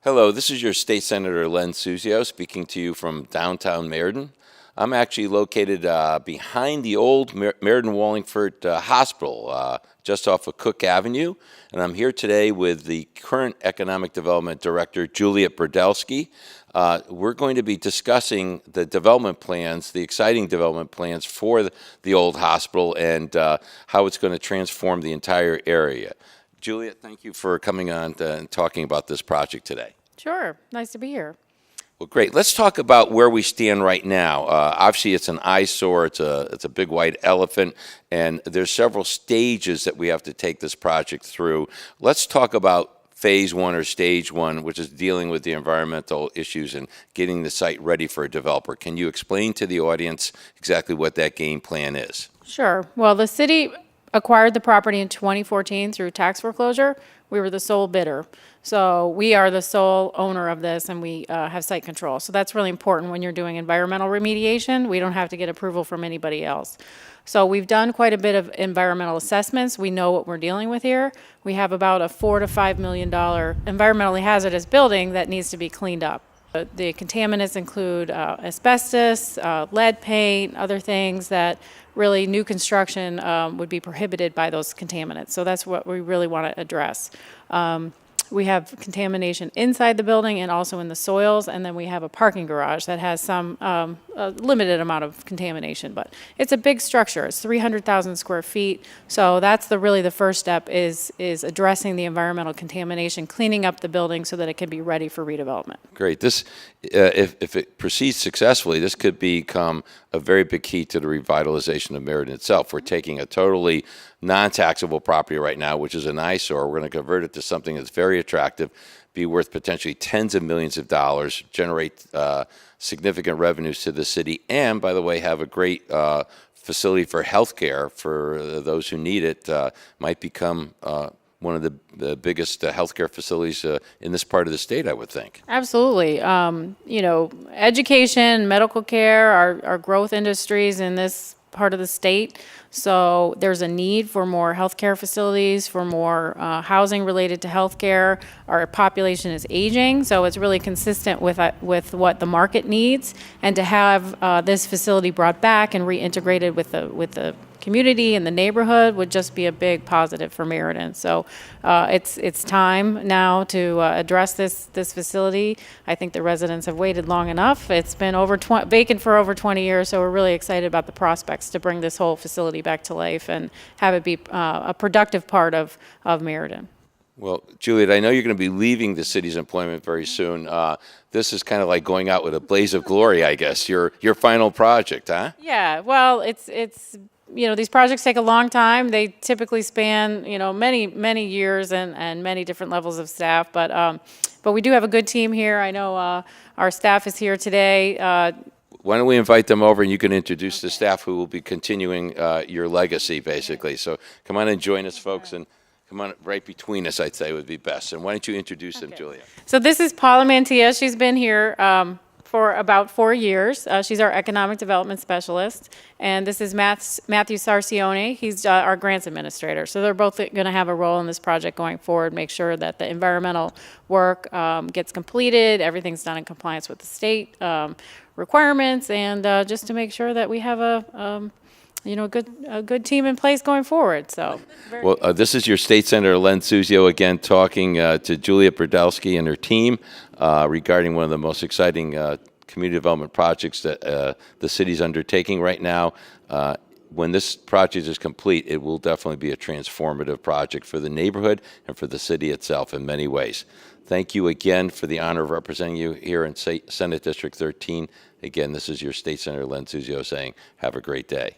Hello, this is your State Senator Len Suzio speaking to you from downtown Meriden. I'm actually located behind the old Meriden Wallingford Hospital, just off of Cook Avenue, and I'm here today with the current Economic Development Director, Juliet Burdelski. We're going to be discussing the development plans, the exciting development plans for the old hospital and how it's going to transform the entire area. Juliet, thank you for coming on and talking about this project today. Sure. Nice to be here. Well, great. Let's talk about where we stand right now. Obviously, it's an eyesore. It's a big white elephant, and there's several stages that we have to take this project through. Let's talk about phase one or stage one, which is dealing with the environmental issues and getting the site ready for a developer. Can you explain to the audience exactly what that game plan is? Sure. Well, the city acquired the property in 2014 through tax foreclosure. We were the sole bidder. So we are the sole owner of this, and we have site control. So that's really important when you're doing environmental remediation. We don't have to get approval from anybody else. So we've done quite a bit of environmental assessments. We know what we're dealing with here. We have about a $4 to $5 million environmentally hazardous building that needs to be cleaned up. The contaminants include asbestos, lead paint, other things that really new construction would be prohibited by those contaminants. So that's what we really want to address. We have contamination inside the building and also in the soils, and then we have a parking garage that has some a limited amount of contamination, but it's a big structure. It's 300,000 square feet, so that's really the first step is addressing the environmental contamination, cleaning up the building so that it can be ready for redevelopment. Great. This, if it proceeds successfully, this could become a very big key to the revitalization of Meriden itself. We're taking a totally non-taxable property right now, which is an eyesore. We're going to convert it to something that's very attractive, be worth potentially tens of millions of dollars, generate significant revenues to the city, and, by the way, have a great facility for healthcare for those who need it. Might become one of the biggest healthcare facilities in this part of the state, I would think. Absolutely. You know, education, medical care are growth industries in this part of the state. So there's a need for more healthcare facilities, for more housing related to healthcare. Our population is aging, so it's really consistent with what the market needs. And to have this facility brought back and reintegrated with the community and the neighborhood would just be a big positive for Meriden. So it's time now to address this facility. I think the residents have waited long enough. It's been vacant for over 20 years, so we're really excited about the prospects to bring this whole facility back to life and have it be a productive part of Meriden. Well, Juliet, I know you're going to be leaving the city's employment very soon. This is kind of like going out with a blaze of glory, I guess. Your final project, huh? Yeah. Well, it's you know, these projects take a long time. They typically span, you know, many years and many different levels of staff. But we do have a good team here. I know our staff is here today. Why don't we invite them over and you can introduce the staff who will be continuing your legacy, basically. So come on and join us, folks, and come on right between us, I'd say would be best. And why don't you introduce them, Julia? So this is Paula Mantilla. She's been here for about 4 years. She's our economic development specialist. And this is Matthew Sarcione. He's our grants administrator. So they're both going to have a role in this project going forward, make sure that the environmental work gets completed, everything's done in compliance with the state requirements, and just to make sure that we have a good team in place going forward. So, well, this is your State Senator Len Suzio again talking to Juliet Burdelski and her team regarding one of the most exciting community development projects that the city's undertaking right now. When this project is complete, it will definitely be a transformative project for the neighborhood and for the city itself in many ways. Thank you again for the honor of representing you here in Senate District 13. Again, this is your State Senator Len Suzio saying, have a great day.